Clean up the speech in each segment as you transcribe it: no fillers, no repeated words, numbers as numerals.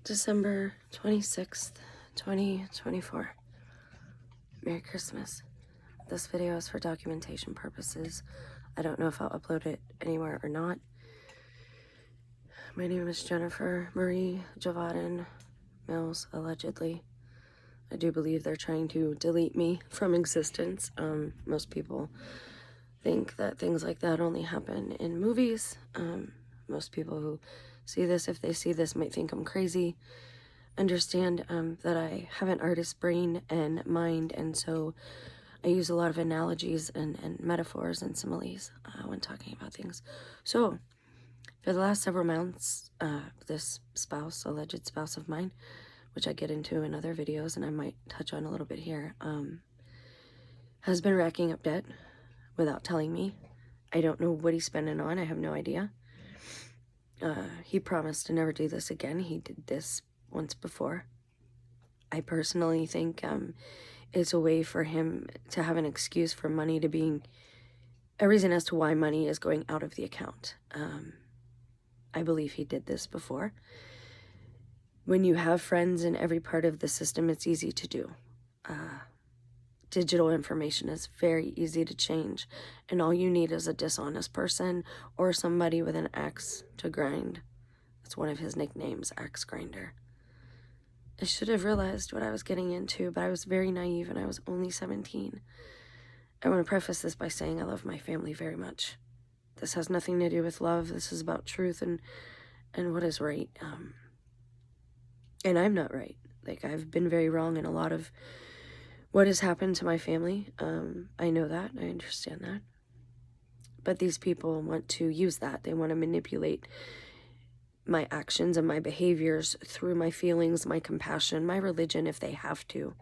December 26th, 2024. Merry Christmas. This video is for documentation purposes. I don't know if I'll upload it anywhere or not. My name is Jennifer Marie Javaden Mills, allegedly. I do believe they're trying to delete me from existence. Most people think that things like that only happen in movies. Most people who see this, if they see this, might think I'm crazy. Understand that I have an artist's brain and mind, and so I use a lot of analogies and metaphors and similes when talking about things. So, for the last several months, this spouse, alleged spouse of mine, which I get into in other videos and I might touch on a little bit here, has been racking up debt without telling me. I don't know what he's spending on. I have no idea. He promised to never do this again. He did this once before. I personally think it's a way for him to have an excuse for money to being a reason as to why money is going out of the account. I believe he did this before. When you have friends in every part of the system, it's easy to do. Digital information is very easy to change, and all you need is a dishonest person or somebody with an axe to grind. That's one of his nicknames, axe grinder. I should have realized what I was getting into, but I was very naive and I was only 17. I want to preface this by saying I love my family very much. This has nothing to do with love. This is about truth and what is right. And I'm not right. Like, I've been very wrong in a lot of what has happened to my family. I know that. I understand that. But these people want to use that. They want to manipulate my actions and my behaviors through my feelings, my compassion, my religion, if they have to.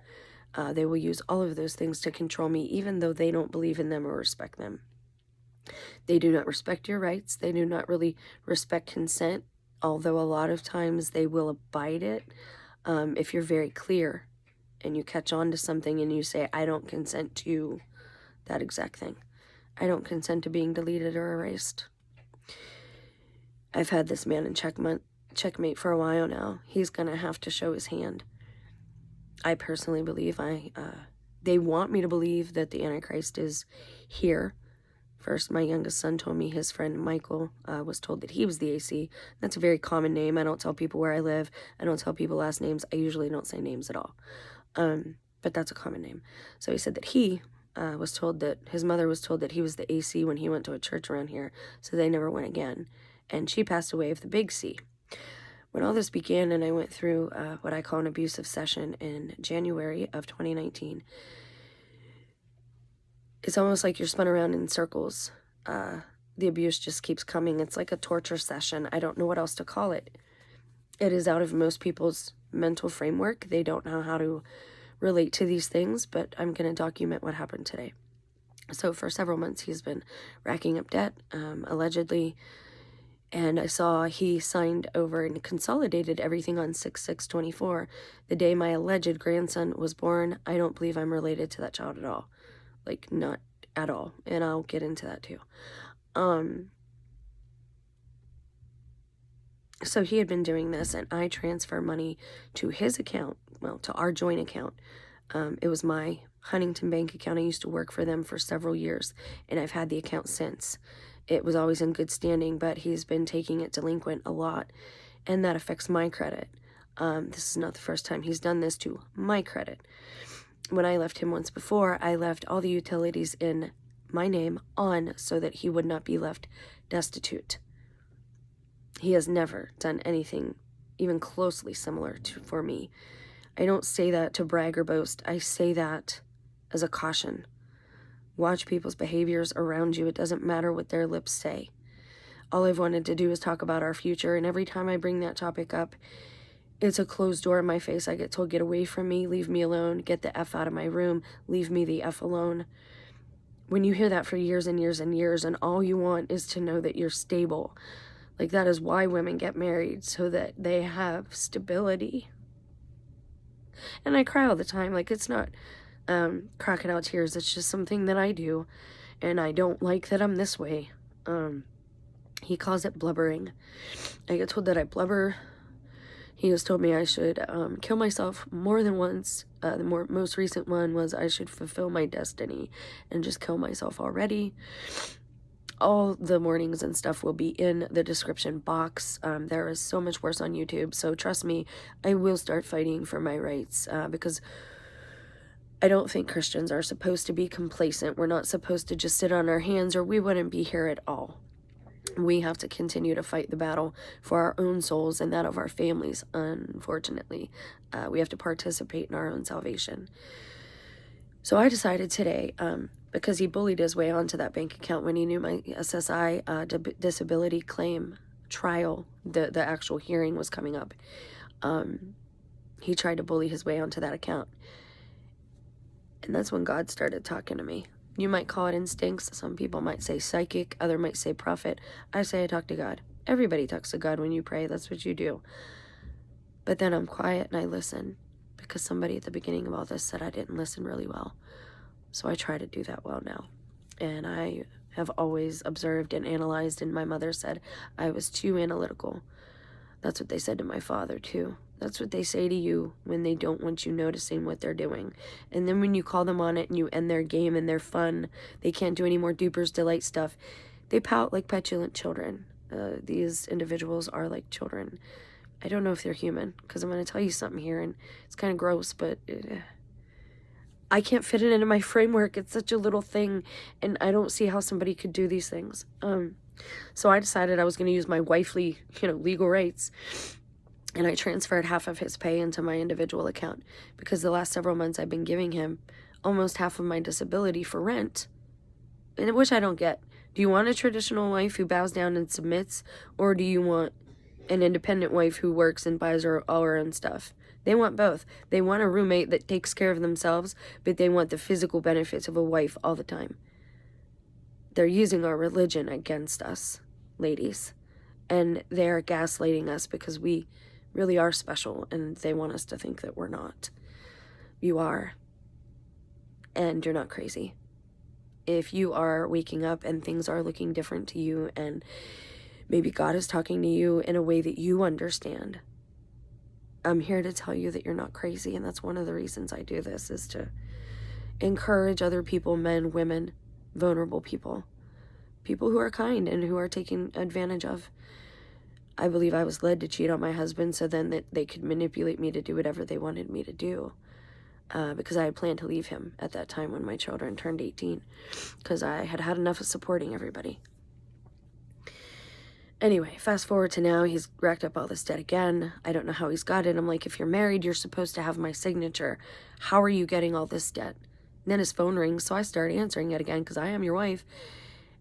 They will use all of those things to control me, even though they don't believe in them or respect them. They do not respect your rights. They do not really respect consent, although a lot of times they will abide it. If you're very clear and you catch on to something and you say, I don't consent to that exact thing. I don't consent to being deleted or erased. I've had this man in checkmate for a while now. He's going to have to show his hand. I personally believe they want me to believe that the Antichrist is here. First, my youngest son told me his friend Michael was told that he was the AC. That's a very common name. I don't tell people where I live. I don't tell people last names. I usually don't say names at all. But that's a common name. So he said that he was told that his mother was told that he was the AC when he went to a church around here. So they never went again. And she passed away of the big C. When all this began and I went through what I call an abusive session in January of 2019, it's almost like you're spun around in circles. The abuse just keeps coming. It's like a torture session. I don't know what else to call it. It is out of most people's mental framework. They don't know how to relate to these things, but I'm going to document what happened today. So for several months, he's been racking up debt, allegedly. And I saw he signed over and consolidated everything on 6/6/24, the day my alleged grandson was born. I don't believe I'm related to that child at all. Like, not at all. And I'll get into that too. So he had been doing this, and I transfer money to his account, well, to our joint account. It was my Huntington Bank account. I used to work for them for several years, and I've had the account since. It was always in good standing, but he's been taking it delinquent a lot, and that affects my credit. This is not the first time he's done this to my credit. When I left him once before, I left all the utilities in my name on so that he would not be left destitute. He has never done anything even closely similar for me. I don't say that to brag or boast. I say that as a caution. Watch people's behaviors around you. It doesn't matter what their lips say. All I've wanted to do is talk about our future, and every time I bring that topic up, it's a closed door in my face. I get told, get away from me, leave me alone, get the F out of my room, leave me the F alone. When you hear that for years and years and years, and all you want is to know that you're stable, like, that is why women get married, so that they have stability. And I cry all the time. Like, it's not crocodile tears. It's just something that I do, and I don't like that I'm this way. He calls it blubbering. I get told that I blubber. He has told me I should kill myself more than once. The most recent one was I should fulfill my destiny and just kill myself already. All the warnings and stuff will be in the description box. There is so much worse on YouTube, so trust me, I will start fighting for my rights, because I don't think Christians are supposed to be complacent. We're not supposed to just sit on our hands, or we wouldn't be here at all. We have to continue to fight the battle for our own souls and that of our families, unfortunately. We have to participate in our own salvation. So I decided today, because he bullied his way onto that bank account when he knew my SSI disability claim trial, the actual hearing was coming up. He tried to bully his way onto that account. And that's when God started talking to me. You might call it instincts. Some people might say psychic. Other might say prophet. I say I talk to God. Everybody talks to God when you pray. That's what you do. But then I'm quiet and I listen, because somebody at the beginning of all this said I didn't listen really well. So I try to do that well now. And I have always observed and analyzed, and my mother said I was too analytical. That's what they said to my father too. That's what they say to you when they don't want you noticing what they're doing. And then when you call them on it and you end their game and their fun, they can't do any more Duper's Delight stuff, they pout like petulant children. These individuals are like children. I don't know if they're human, because I'm going to tell you something here, and it's kind of gross, but I can't fit it into my framework. It's such a little thing, and I don't see how somebody could do these things. So I decided I was going to use my wifely, legal rights, and I transferred half of his pay into my individual account, because the last several months I've been giving him almost half of my disability for rent, and which I don't get. Do you want a traditional wife who bows down and submits, or do you want an independent wife who works and buys all her own stuff? They want both. They want a roommate that takes care of themselves, but they want the physical benefits of a wife all the time. They're using our religion against us, ladies. And they're gaslighting us because we really are special, and they want us to think that we're not. You are. And you're not crazy. If you are waking up and things are looking different to you, and maybe God is talking to you in a way that you understand, I'm here to tell you that you're not crazy. And that's one of the reasons I do this, is to encourage other people, men, women, vulnerable people who are kind and who are taken advantage of. I believe I was led to cheat on my husband so then that they could manipulate me to do whatever they wanted me to do, because I had planned to leave him at that time when my children turned 18, because I had had enough of supporting everybody. Anyway, fast forward to now, he's racked up all this debt again. I don't know how he's got it. I'm like, if you're married, you're supposed to have my signature. How are you getting all this debt? And then his phone rings, so I start answering it again, because I am your wife.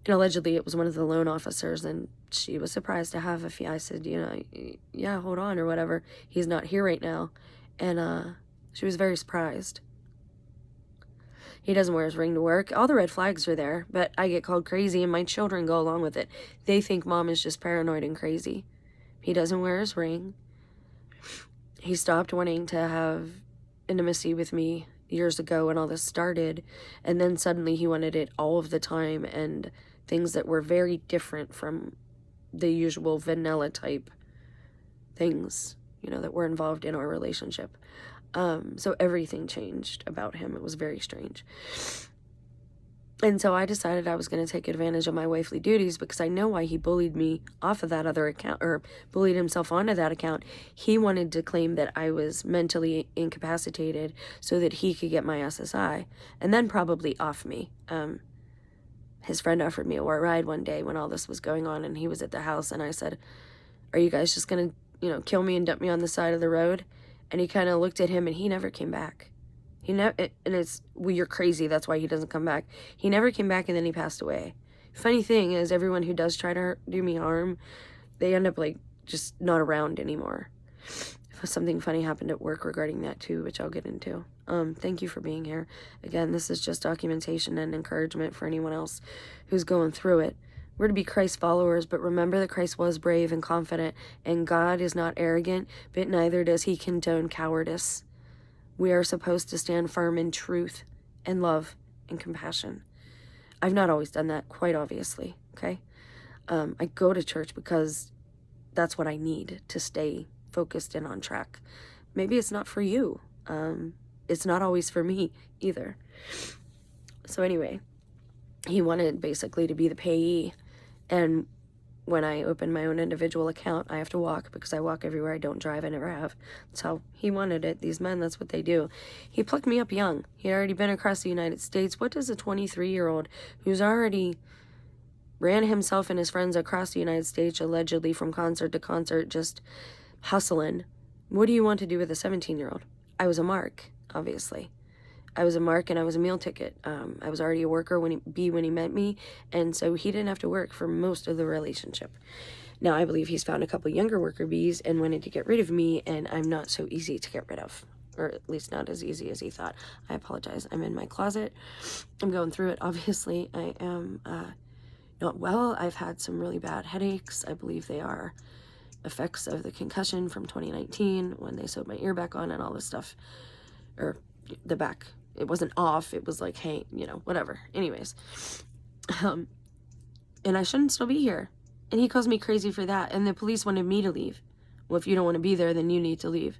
And allegedly it was one of the loan officers, and she was surprised to have a fee. I said, yeah, hold on, or whatever. He's not here right now. And she was very surprised. He doesn't wear his ring to work. All the red flags are there, but I get called crazy, and my children go along with it. They think mom is just paranoid and crazy. He doesn't wear his ring. He stopped wanting to have intimacy with me years ago when all this started, and then suddenly he wanted it all of the time, and things that were very different from the usual vanilla type things, that were involved in our relationship. So everything changed about him. It was very strange. And so I decided I was going to take advantage of my wifely duties, because I know why he bullied me off of that other account, or bullied himself onto that account. He wanted to claim that I was mentally incapacitated so that he could get my SSI, and then probably off me. His friend offered me a ride one day when all this was going on, and he was at the house, and I said, are you guys just going to, kill me and dump me on the side of the road? And he kind of looked at him, and he never came back. You're crazy, that's why he doesn't come back. He never came back, and then he passed away. Funny thing is, everyone who does try to do me harm, they end up, just not around anymore. Something funny happened at work regarding that, too, which I'll get into. Thank you for being here. Again, this is just documentation and encouragement for anyone else who's going through it. We're to be Christ followers, but remember that Christ was brave and confident, and God is not arrogant, but neither does he condone cowardice. We are supposed to stand firm in truth and love and compassion. I've not always done that, quite obviously, okay? I go to church because that's what I need to stay focused and on track. Maybe it's not for you. It's not always for me either. So anyway, he wanted basically to be the payee. And when I open my own individual account, I have to walk because I walk everywhere. I don't drive. I never have. So he wanted it. These men, that's what they do. He plucked me up young. He had already been across the United States. What does a 23-year-old who's already ran himself and his friends across the United States, allegedly from concert to concert, just hustling, what do you want to do with a 17-year-old? I was a mark, obviously. I was a mark and I was a meal ticket. I was already a worker when he met me, and so he didn't have to work for most of the relationship. Now, I believe he's found a couple younger worker bees and wanted to get rid of me, and I'm not so easy to get rid of, or at least not as easy as he thought. I apologize. I'm in my closet. I'm going through it, obviously. I am not well. I've had some really bad headaches. I believe they are effects of the concussion from 2019 when they sewed my ear back on and all this stuff, or the back. It wasn't off. It was like, hey, whatever. Anyways, and I shouldn't still be here. And he calls me crazy for that. And the police wanted me to leave. Well, if you don't want to be there, then you need to leave.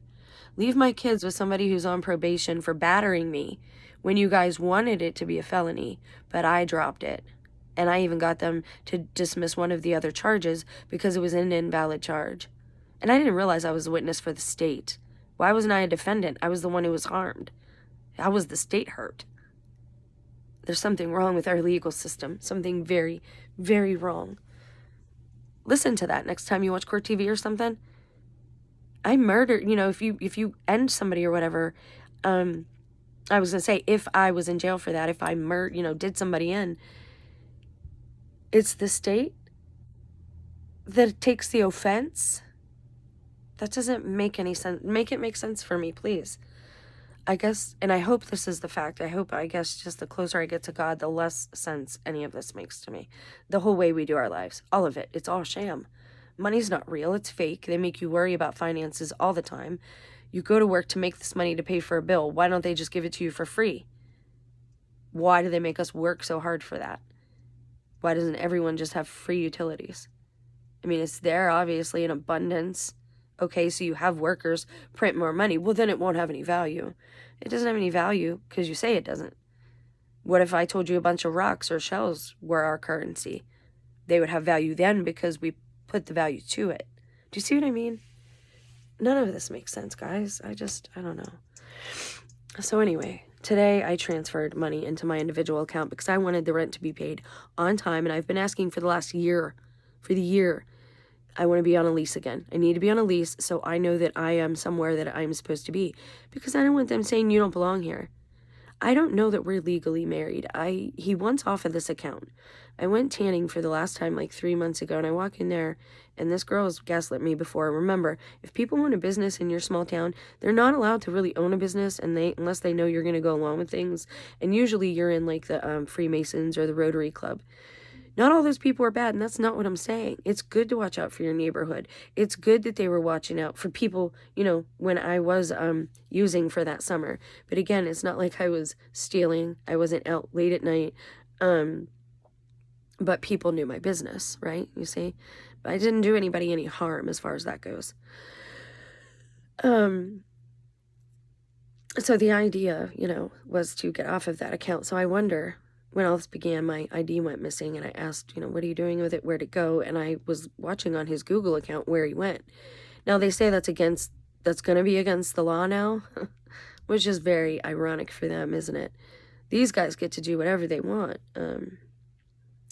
Leave my kids with somebody who's on probation for battering me when you guys wanted it to be a felony, but I dropped it. And I even got them to dismiss one of the other charges because it was an invalid charge. And I didn't realize I was a witness for the state. Why wasn't I a defendant? I was the one who was harmed. How was the state hurt? There's something wrong with our legal system. Something very, very wrong. Listen to that next time you watch court TV or something. I murdered, if you end somebody or whatever, I was going to say, if I was in jail for that, if I did somebody in, it's the state that takes the offense. That doesn't make any sense. Make it make sense for me, please. I guess, and I hope this is the fact. I guess just the closer I get to God, the less sense any of this makes to me. The whole way we do our lives, all of it, it's all sham. Money's not real, it's fake. They make you worry about finances all the time. You go to work to make this money to pay for a bill. Why don't they just give it to you for free? Why do they make us work so hard for that? Why doesn't everyone just have free utilities? I mean, it's there, obviously, in abundance. Okay, so you have workers print more money. Well, then it won't have any value. It doesn't have any value because you say it doesn't. What if I told you a bunch of rocks or shells were our currency? They would have value then because we put the value to it. Do you see what I mean? None of this makes sense, guys. I don't know. So anyway, today I transferred money into my individual account because I wanted the rent to be paid on time, and I've been asking for the last year, I want to be on a lease again. I need to be on a lease so I know that I am somewhere that I'm supposed to be, because I don't want them saying you don't belong here. I don't know that we're legally married. He wants off of this account. I went tanning for the last time like 3 months ago, and I walk in there, and this girl has gaslit me before. Remember, if people own a business in your small town, they're not allowed to really own a business unless they know you're going to go along with things. And usually you're in like the Freemasons or the Rotary Club. Not all those people are bad, and that's not what I'm saying. It's good to watch out for your neighborhood. It's good that they were watching out for people, when I was using for that summer. But again, it's not like I was stealing. I wasn't out late at night. But people knew my business, right? You see? But I didn't do anybody any harm as far as that goes. So the idea, was to get off of that account. So I wonder, when all this began, my ID went missing, and I asked, what are you doing with it? Where'd it go? And I was watching on his Google account where he went. Now, they say that's going to be against the law now, which is very ironic for them, isn't it? These guys get to do whatever they want, and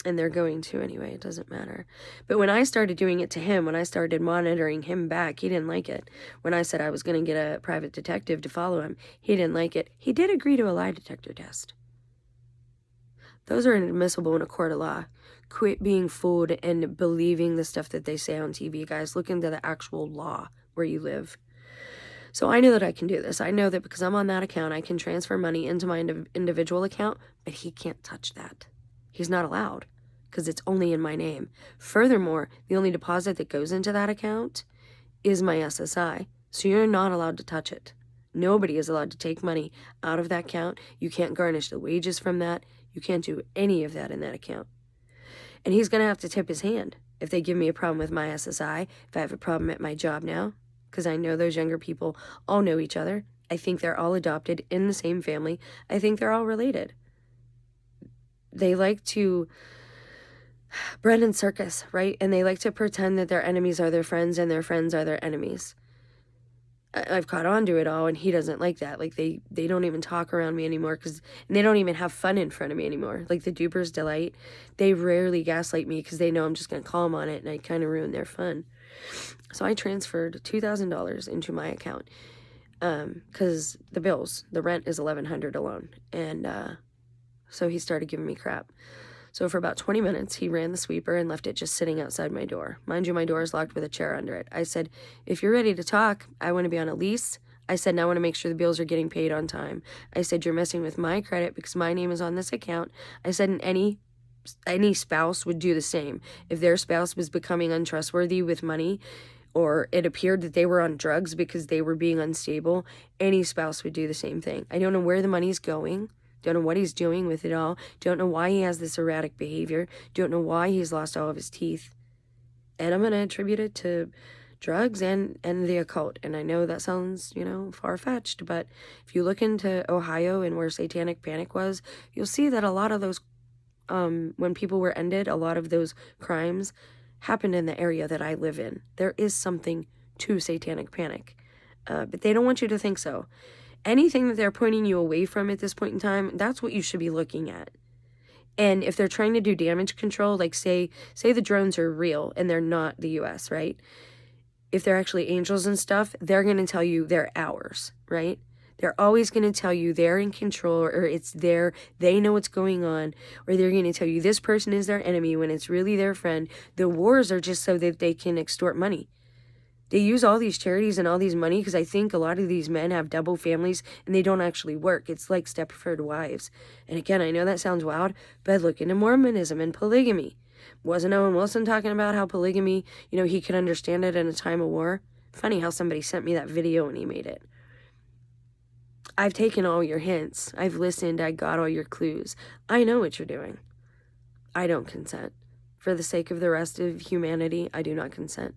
they're going to anyway. It doesn't matter. But when I started doing it to him, when I started monitoring him back, he didn't like it. When I said I was going to get a private detective to follow him, he didn't like it. He did agree to a lie detector test. Those are inadmissible in a court of law. Quit being fooled and believing the stuff that they say on TV, guys. Look into the actual law where you live. So I know that I can do this. I know that because I'm on that account, I can transfer money into my individual account, but he can't touch that. He's not allowed because it's only in my name. Furthermore, the only deposit that goes into that account is my SSI. So you're not allowed to touch it. Nobody is allowed to take money out of that account. You can't garnish the wages from that. You can't do any of that in that account. And he's going to have to tip his hand if they give me a problem with my SSI, if I have a problem at my job now, because I know those younger people all know each other. I think they're all adopted in the same family. I think they're all related. They like to Brendan Circus, right? And they like to pretend that their enemies are their friends and their friends are their enemies. I've caught on to it all, and he doesn't like that. Like, they don't even talk around me anymore, and they don't even have fun in front of me anymore. Like, the Dupers Delight, they rarely gaslight me because they know I'm just going to call them on it, and I kind of ruin their fun. So I transferred $2,000 into my account because the rent is $1,100 alone. And so he started giving me crap. So for about 20 minutes, he ran the sweeper and left it just sitting outside my door. Mind you, my door is locked with a chair under it. I said, if you're ready to talk, I want to be on a lease. I said, and I want to make sure the bills are getting paid on time. I said, you're messing with my credit because my name is on this account. I said, and any spouse would do the same. If their spouse was becoming untrustworthy with money, or it appeared that they were on drugs because they were being unstable, any spouse would do the same thing. I don't know where the money's going. Don't know what he's doing with it all. Don't know why he has this erratic behavior. Don't know why he's lost all of his teeth. And I'm going to attribute it to drugs and the occult. And I know that sounds, far-fetched, but if you look into Ohio and where Satanic Panic was, you'll see that a lot of those, when people were ended, a lot of those crimes happened in the area that I live in. There is something to Satanic Panic, but they don't want you to think so. Anything that they're pointing you away from at this point in time, that's what you should be looking at. And if they're trying to do damage control, like say the drones are real and they're not the US, right? If they're actually angels and stuff, they're going to tell you they're ours, right? They're always going to tell you they're in control, or it's they know what's going on, or they're going to tell you this person is their enemy when it's really their friend. The wars are just so that they can extort money. They use all these charities and all these money because I think a lot of these men have double families and they don't actually work. It's like Stepford wives. And again, I know that sounds wild, but look into Mormonism and polygamy. Wasn't Owen Wilson talking about how polygamy, he could understand it in a time of war? Funny how somebody sent me that video and he made it. I've taken all your hints. I've listened. I got all your clues. I know what you're doing. I don't consent. For the sake of the rest of humanity, I do not consent.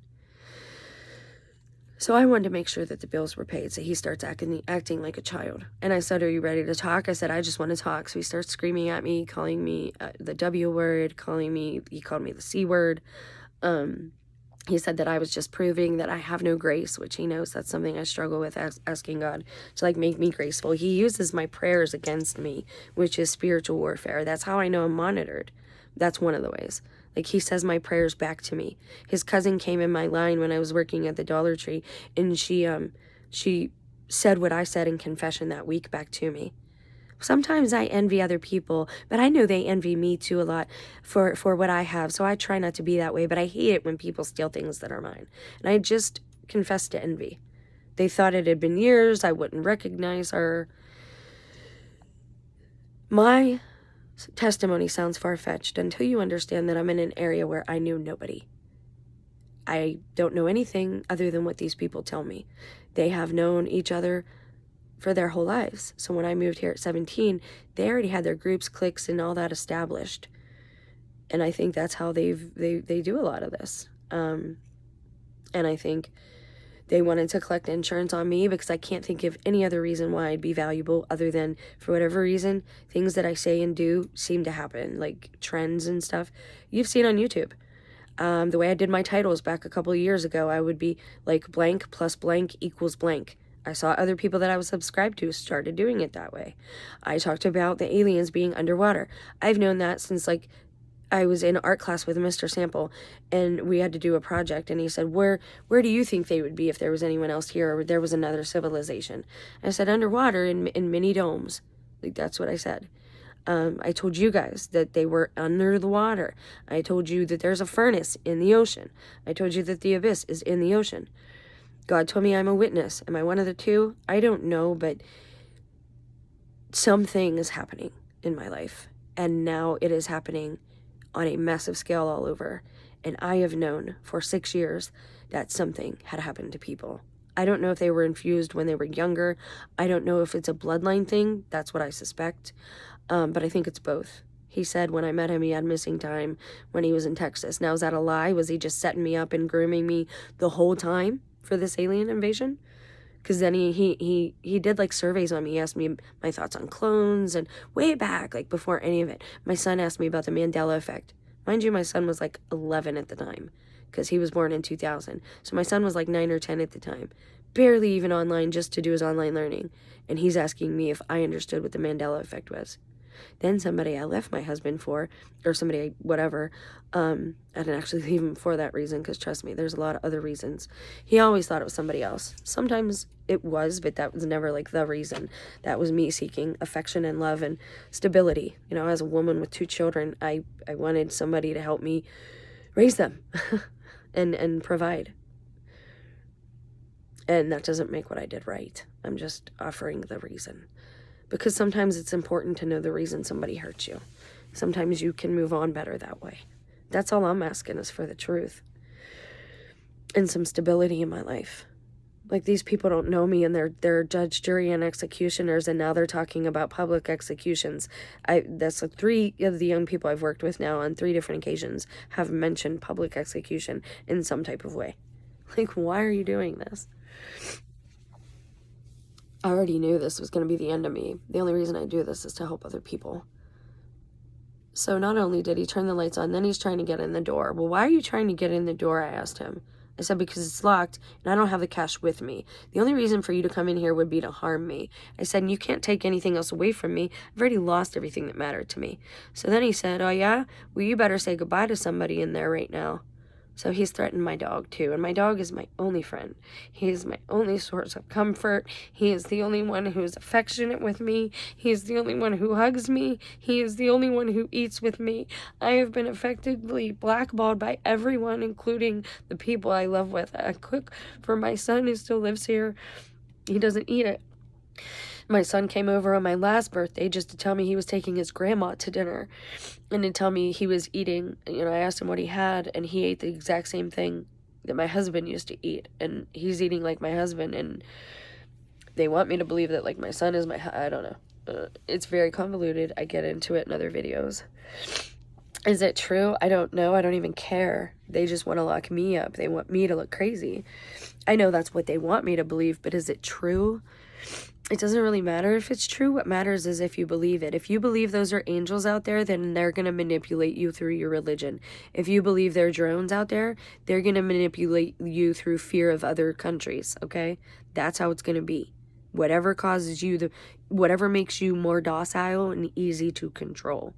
So I wanted to make sure that the bills were paid, so he starts acting like a child. And I said, are you ready to talk? I said, I just want to talk. So he starts screaming at me, calling me the W word, he called me the C word. He said that I was just proving that I have no grace, which he knows that's something I struggle with, asking God to make me graceful. He uses my prayers against me, which is spiritual warfare. That's how I know I'm monitored. That's one of the ways. He says my prayers back to me. His cousin came in my line when I was working at the Dollar Tree, and she said what I said in confession that week back to me. Sometimes I envy other people, but I know they envy me too a lot for what I have, so I try not to be that way, but I hate it when people steal things that are mine. And I just confessed to envy. They thought it had been years, I wouldn't recognize her. My testimony sounds far-fetched until you understand that I'm in an area where I knew nobody. I don't know anything other than what these people tell me. They have known each other for their whole lives. So when I moved here at 17, they already had their groups, cliques, and all that established. And I think that's how they do a lot of this. And I think they wanted to collect insurance on me because I can't think of any other reason why I'd be valuable other than, for whatever reason, things that I say and do seem to happen, like trends and stuff. You've seen on YouTube. The way I did my titles back a couple of years ago, I would be like blank plus blank equals blank. I saw other people that I was subscribed to started doing it that way. I talked about the aliens being underwater. I've known that since I was in art class with Mr. Sample, and we had to do a project, and he said, where do you think they would be if there was anyone else here or there was another civilization? I said, underwater in mini domes. That's what I said. I told you guys that they were under the water. I told you that there's a furnace in the ocean. I told you that the abyss is in the ocean. God told me I'm a witness. Am I one of the two? I don't know, but something is happening in my life, and now it is happening on a massive scale all over. And I have known for 6 years that something had happened to people. I don't know if they were infused when they were younger. I don't know if it's a bloodline thing. That's what I suspect. But I think it's both. He said when I met him, he had missing time when he was in Texas. Now, is that a lie? Was he just setting me up and grooming me the whole time? for this alien invasion. Because then he did like surveys on me. He asked me my thoughts on clones, and way back, like before any of it. My son asked me about the Mandela effect. Mind you, my son was like 11 at the time, because he was born in 2000. So my son was like 9 or 10 at the time. Barely even online, just to do his online learning. And he's asking me if I understood what the Mandela effect was. Then somebody I left my husband for, or somebody, whatever, I didn't actually leave him for that reason, because trust me, there's a lot of other reasons. He always thought it was somebody else. Sometimes it was, but that was never like the reason. That was me seeking affection and love and stability. You know, as a woman with 2 children, I wanted somebody to help me raise them and provide. And that doesn't make what I did right. I'm just offering the reason. Because sometimes it's important to know the reason somebody hurts you. Sometimes you can move on better that way. That's all I'm asking, is for the truth. And some stability in my life. Like, these people don't know me, and they're judge, jury, and executioners, and now they're talking about public executions. That's like 3 of the young people I've worked with now on 3 different occasions have mentioned public execution in some type of way. Like, why are you doing this? I already knew this was going to be the end of me. The only reason I do this is to help other people. So not only did he turn the lights on, then he's trying to get in the door. Well, why are you trying to get in the door? I asked him. I said, because it's locked and I don't have the cash with me. The only reason for you to come in here would be to harm me. I said, and you can't take anything else away from me. I've already lost everything that mattered to me. So then he said, oh yeah? Well, you better say goodbye to somebody in there right now. So he's threatened my dog too, and my dog is my only friend. He is my only source of comfort. He is the only one who is affectionate with me. He is the only one who hugs me. He is the only one who eats with me. I have been effectively blackballed by everyone, including the people I love with. I cook for my son who still lives here. He doesn't eat it. My son came over on my last birthday just to tell me he was taking his grandma to dinner and to tell me he was eating. You know, I asked him what he had, and he ate the exact same thing that my husband used to eat, and he's eating like my husband, and they want me to believe that, like, my son is I don't know. It's very convoluted. I get into it in other videos. Is it true? I don't know. I don't even care. They just want to lock me up. They want me to look crazy. I know that's what they want me to believe, but is it true? It doesn't really matter if it's true. What matters is if you believe it. If you believe those are angels out there, then they're going to manipulate you through your religion. If you believe they're drones out there, they're going to manipulate you through fear of other countries, okay? That's how it's going to be. Whatever causes you, whatever makes you more docile and easy to control.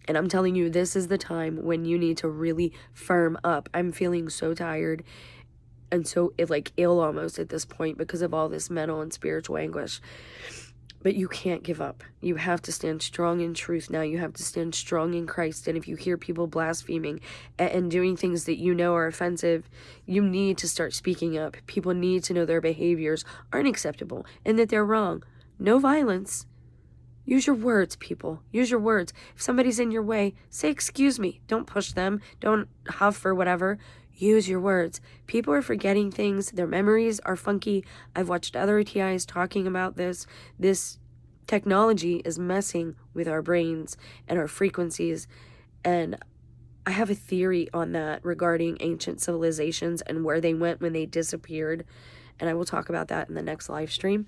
And I'm telling you, this is the time when you need to really firm up. I'm feeling so tired and so ill almost at this point because of all this mental and spiritual anguish. But you can't give up. You have to stand strong in truth now. You have to stand strong in Christ. And if you hear people blaspheming and doing things that you know are offensive, you need to start speaking up. People need to know their behaviors aren't acceptable and that they're wrong. No violence. Use your words, people. Use your words. If somebody's in your way, say, excuse me. Don't push them. Don't huff or whatever. Use your words. People are forgetting things. Their memories are funky. I've watched other TIs talking about this. This technology is messing with our brains and our frequencies. And I have a theory on that regarding ancient civilizations and where they went when they disappeared. And I will talk about that in the next live stream.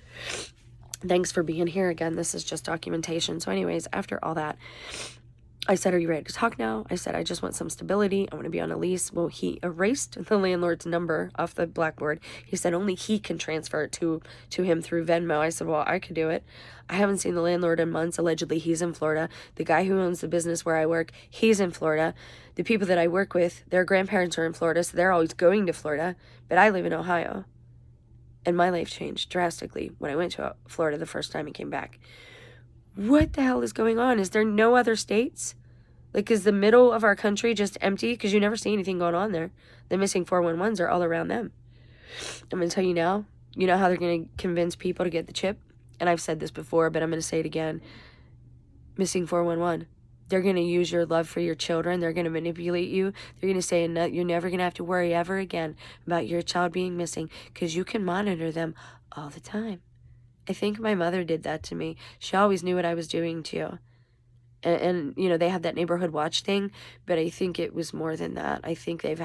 Thanks for being here again. This is just documentation. So anyways, after all that, I said, are you ready to talk now? I said, I just want some stability. I want to be on a lease. Well, he erased the landlord's number off the blackboard. He said only he can transfer it to him through Venmo. I said, well, I could do it. I haven't seen the landlord in months. Allegedly, he's in Florida. The guy who owns the business where I work, he's in Florida. The people that I work with, their grandparents are in Florida, so they're always going to Florida. But I live in Ohio. And my life changed drastically when I went to Florida the first time and came back. What the hell is going on? Is there no other states? Like, is the middle of our country just empty? Because you never see anything going on there. The missing 411s are all around them. I'm going to tell you now, you know how they're going to convince people to get the chip? And I've said this before, but I'm going to say it again. Missing 411. They're going to use your love for your children. They're going to manipulate you. They're going to say, no, you're never going to have to worry ever again about your child being missing because you can monitor them all the time. I think my mother did that to me. She always knew what I was doing too. And you know, they have that neighborhood watch thing, but I think it was more than that. I think they've had